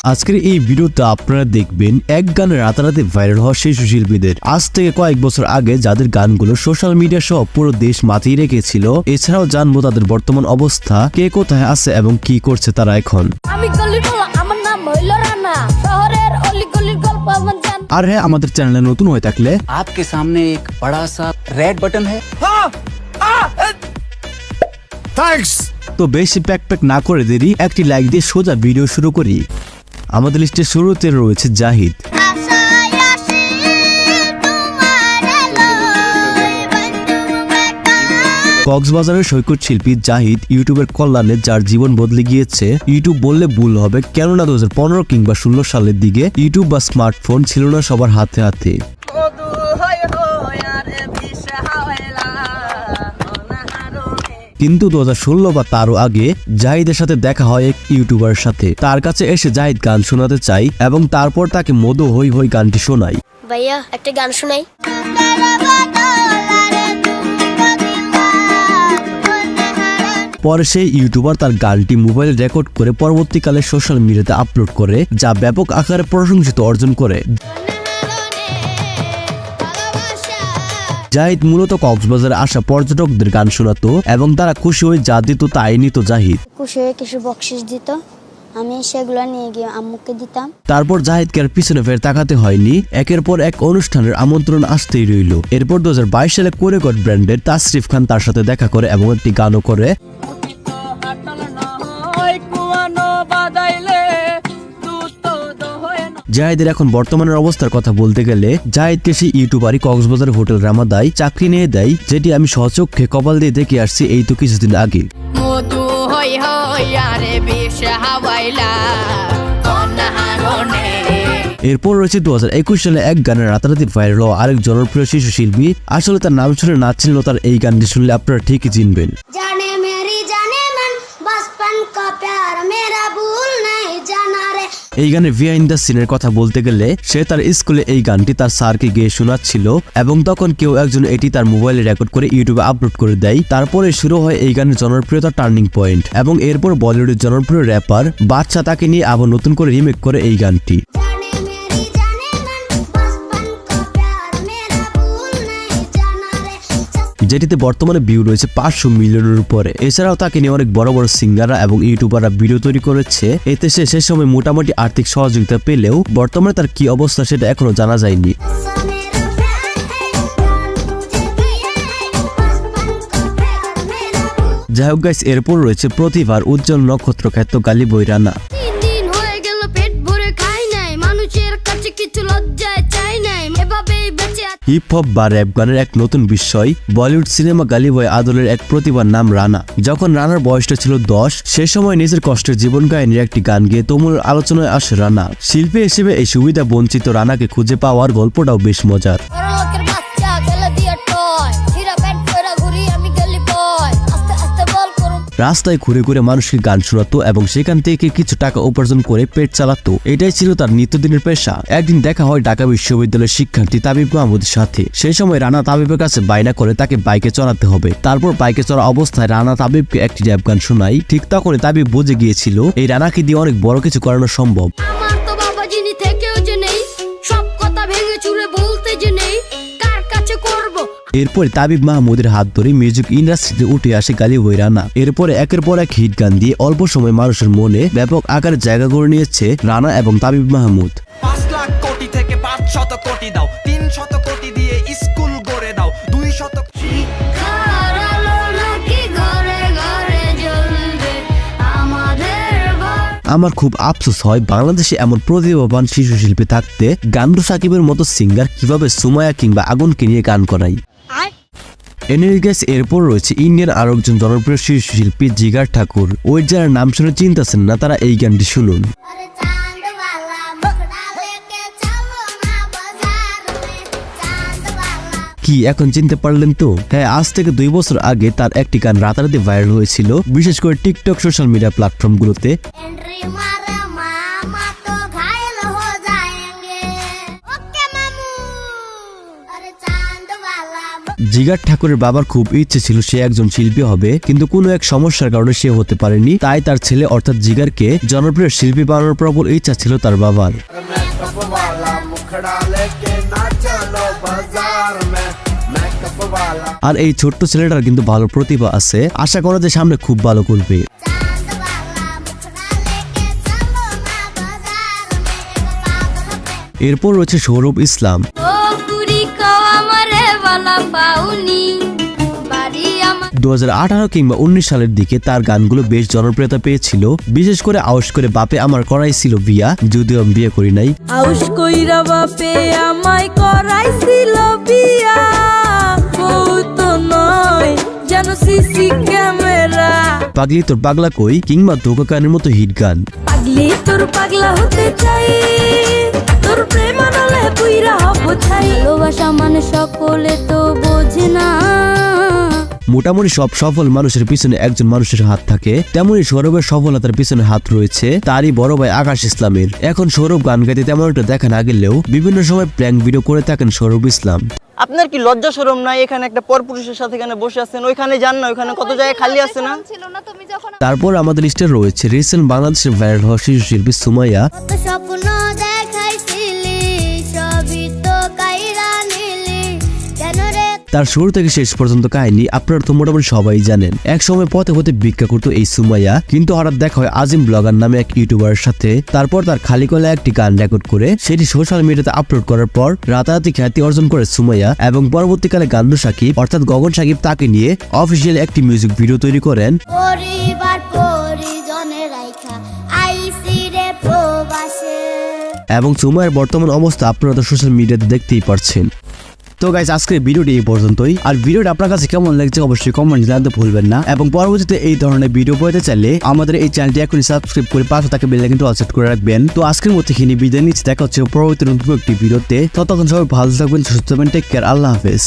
আজকের এই ভিডিওতে আপনারা দেখবেন এক গানে রাতারাতি ভাইরাল হওয়া শিশু শিল্পীদের। আজ থেকে কয়েক বছর আগে যাদের গানগুলো সোশ্যাল মিডিয়া সহ পুরো দেশ মাতিয়ে রেখেছিল। এছাড়াও জানবো তাদের বর্তমান অবস্থা, কে কোথায় আছে এবং কি করছে তারা এখন। আর হ্যাঁ, আমাদের চ্যানেলে নতুন হয়ে থাকলে आपके सामने एक बड़ा सा रेड बटन है। তো বেশি প্যাক না করে দেরি, একটি লাইক দিয়ে সোজা ভিডিও শুরু করি। আমাদের লিস্টের শুরুতে রয়েছে জাহিদ। কক্সবাজারের সৈকত শিল্পী জাহিদ ইউটিউবের কল্যাণে যার জীবন বদলে গিয়েছে। ইউটিউব বললে ভুল হবে, কেননা 2015 কিংবা 16 সালের দিকে ইউটিউব বা স্মার্টফোন ছিল না সবার হাতে হাতে। কিন্তু 2016 বা তারও আগে জাহিদের সাথে দেখা হয় এক ইউটিউবারের সাথে। তার কাছে এসে জাহিদ গান শোনাতে চাই এবং তারপর তাকে মধু হই হই গানটি শোনাই। ভাইয়া একটা গান শোনাই। পরে সেই ইউটিউবার তার গানটি মোবাইলে রেকর্ড করে পরবর্তীকালে সোশ্যাল মিডিয়াতে আপলোড করে, যা ব্যাপক আকারে প্রশংসিত অর্জন করে। জাহিদ মূলত কক্সবাজারে আসা পর্যটকদের গান শোনাতো এবং তারা খুশি হয়ে যা দিত তাই নিত জাহিদ। খুশি হয়ে কিছু বকশিশ দিত, আমি সেগুলো নিয়ে গিয়ে আম্মুকে দিতাম। তারপর জাহিদকে আর পিছনে ফের তাকাতে হয়নি, একের পর এক অনুষ্ঠানের আমন্ত্রণ আসতেই রইল। এরপর 2022 সালে কোরেগট ব্র্যান্ডের তাসরিফ খান তার সাথে দেখা করে এবং একটি গানও করে। জাহিদের এখন বর্তমানের অবস্থার কথা বলতে গেলে জাহিদকে সেই ইউটিউবারই কক্সবাজার হোটেল রামাদায় চাকরি নিয়ে দেয়, যেটি আমি সচক্ষে কপাল দিয়ে দেখে আসছি এই তো কিছুদিন আগে। এরপর রয়েছে 2021 সালে এক গানের রাতারাতি ভাইরাল হওয়া আরেক জনপ্রিয় শিশু শিল্পী। আসলে তার নাম শুনে নাচছিল, তার এই গানটি শুনলে আপনারা ঠিকই চিনবেন। এই গানে বিহাইন্ড দ্য সিনের কথা বলতে গেলে সে তার স্কুলে এই গানটি তার স্যারকে গিয়ে শোনাচ্ছিল এবং তখন কেউ একজন এটি তার মোবাইলে রেকর্ড করে ইউটিউবে আপলোড করে দেয়। তারপরে শুরু হয় এই গানের জনপ্রিয়তার টার্নিং পয়েন্ট এবং এরপর বলিউডের জনপ্রিয় র্যাপার বাদশা তাকে নিয়ে আবার নতুন করে রিমেক করে এই গানটি। যেটিতে বর্তমানে ভিউ রয়েছে 500 মিলিয়নের উপরে। এছাড়াও তাকে নিয়ে অনেক বড় বড় সিঙ্গাররা এবং ইউটিউবাররা ভিডিও তৈরি করেছে। এতে সে সময় মোটামুটি আর্থিক সহযোগিতা পেলেও বর্তমানে তার কি অবস্থা সেটা এখনো জানা যায়নি। যাই হোক গাইস, এরপর রয়েছে প্রতিভার উজ্জ্বল নক্ষত্র খ্যাত গালিবই রানা। হিপ হপ বা র্যাপ গানের এক নতুন বিস্ময় বলিউড সিনেমা গালিবই আদলের এক প্রতিভার নাম রানা। যখন রানার বয়সটা ছিল 10, সে সময় নিজের কষ্টের জীবন কাহিনীর একটি গান গেয়ে তুমুল আলোচনায় আসে রানা। শিল্পী হিসেবে এই সুবিধা বঞ্চিত রানাকে খুঁজে পাওয়ার গল্পটাও বেশ মজার। রাস্তায় ঘুরে ঘুরে মানুষকে গান শোনাতো এবং সেখান থেকে কিছু টাকা উপার্জন করে পেট চালাতো। এটাই ছিল তার নিত্যদিনের পেশা। একদিন দেখা হয় ঢাকা বিশ্ববিদ্যালয়ের শিক্ষার্থী তাবিব মাহমুদের সাথে। সেই সময় রানা তাবিবের কাছে বায়না করে তাকে বাইকে চড়াতে হবে। তারপর বাইকে চড়া অবস্থায় রানা তাবিবকে একটি র্যাপ গান শোনায়। ঠিক তখনই তাবিব বুঝে গিয়েছিল এই রানাকে দিয়ে অনেক বড় কিছু করানো সম্ভব। এরপরে তাবিব মাহমুদের হাত ধরে মিউজিক ইন্ডাস্ট্রিতে উঠে আসে গালিবই রানা। এরপরে একের পর এক হিট গান দিয়ে অল্প সময় মানুষের মনে ব্যাপক আকারে জায়গা করে নিয়েছে রানা এবং তাবিব মাহমুদ। 5 লাখ কোটি থেকে 500 কোটি দাও, 300 কোটি দিয়ে স্কুল গড়ে দাও, 200 আমার খুব আফসোস হয় বাংলাদেশে এমন প্রতিভাবান শিশু শিল্পী থাকতে গান্ডু সাকিবের মতো সিঙ্গার কিভাবে সুমায়া কিংবা আগুনকে নিয়ে গান করায়। এরপর রয়েছে ইন্ডিয়ান আরো একজন জনপ্রিয় শিশু শিল্পী জিগার ঠাকুর। ওই যারা নাম শুনে চিন্তাছেন না তারা এই গানটি শুনুন। কি এখন চিনতে পারলেন তো? হ্যাঁ, আজ থেকে 2 বছর আগে তার একটি গান রাতারাতি ভাইরাল হয়েছিল, বিশেষ করে টিকটক সোশ্যাল মিডিয়া প্ল্যাটফর্মগুলোতে। জিগার ঠাকুরের বাবার খুব ইচ্ছে ছিল সে একজন শিল্পী হবে, কিন্তু কোনো এক সমস্যার কারণে সে হতে পারেনি। তাই তার ছেলে অর্থাৎ জিগারকে জনপ্রিয় শিল্পী বানানোর প্রবল ইচ্ছা ছিল তার বাবার। আর এই ছোট্ট ছেলেটার কিন্তু ভালো প্রতিভা আছে, আশা করা যে সামনে খুব ভালো করবে। এরপর রয়েছে সৌরভ ইসলাম। 2018 কিংবা 19 সালের দিকে তার গানগুলো বেশ জনপ্রিয়তা পেয়েছিল, বিশেষ করে আউশ করে বাপে আমার করাইছিল বিয়া, যদিও আমি বিয়ে করি নাই। আউশ কইরা বাপে আমায় করাইছিল বিয়া, বউ তো নয় যেন সিসি ক্যামেরা। পাগলি তোর পাগলা কই কিংবা ধোকা কানের মতো হিট গান। পাগলি তোর পাগলা হতে চাই, তোর প্রেম আনলে পুইরা হব ছাই। ভালোবাসা মানে সকলে তো বোঝে না। মোটামুটি সব সফল মানুষের পিছনে একজন মানুষের হাত থাকে, তেমনি সৌরভের সফলতার পিছনে হাত রয়েছে তারই বড় ভাই আকাশ ইসলামের। এখন সৌরভ গান গাইতে তেমন একটা দেখা না গেলেও বিভিন্ন সময় প্র্যাঙ্ক ভিডিও করে থাকেন সৌরভ ইসলাম। আপনার কি লজ্জা শরম নাই? এখানে একটা পরপুরুষের সাথে এখানে বসে আছেন, ওইখানে যান না, ওইখানে কত জায়গায় খালি আছে না? তারপর আমাদের লিস্টে রয়েছে রিসেন্ট বাংলাদেশের ভাইরাল হওয়া শিশু শিল্পী সুমাইয়া। স্বপ্ন দেখাইছিলি সবই তো কাইরা নিলি কেন রে। তার শুরু থেকে শেষ পর্যন্ত কাহিনী আপনারা তো মোটামুটি সবাই জানেন। এক সময় পথে পথে ভিক্ষা করতো এই সুমাইয়া, কিন্তু হঠাৎ দেখা হয় আজিম ব্লগার নামে এক ইউটিউবারের সাথে। তারপর তার খালি গলায় একটি গান রেকর্ড করে সেটি সোশ্যাল মিডিয়াতে আপলোড করার পর রাতারাতি খ্যাতি অর্জন করে সুমাইয়া, এবং পরবর্তীকালে গান্ডু সাকিব অর্থাৎ গগন সাকিব তাকে নিয়ে অফিসিয়াল একটি মিউজিক ভিডিও তৈরি করেন। পরিবার পরিজনে রাইখা আইসি রে প্রবাসে। এবং সুমাইয়ার বর্তমান অবস্থা আপনারা তো সোশ্যাল মিডিয়াতে দেখতেই পারছেন। তো গাইস, আজকের ভিডিওটি এই পর্যন্তই। আর ভিডিওটা আপনার কাছে কেমন লাগছে অবশ্যই কমেন্ট জানাতে ভুলবেন না, এবং পরবর্তীতে এই ধরনের ভিডিও পেতে চাইলে আমাদের এই চ্যানেলটি এখনই সাবস্ক্রাইব করে পাশে থাকা বেল আইকনটি অল সেট করে রাখবেন। তো আজকের মতো এখানে বিদায় নিচ্ছি, দেখা হচ্ছে পরবর্তী নতুন একটি ভিডিওতে। ততক্ষণ সবাই ভালো থাকবেন, সুস্থ থাকবেন, টেক কেয়ার, আল্লাহ হাফেজ।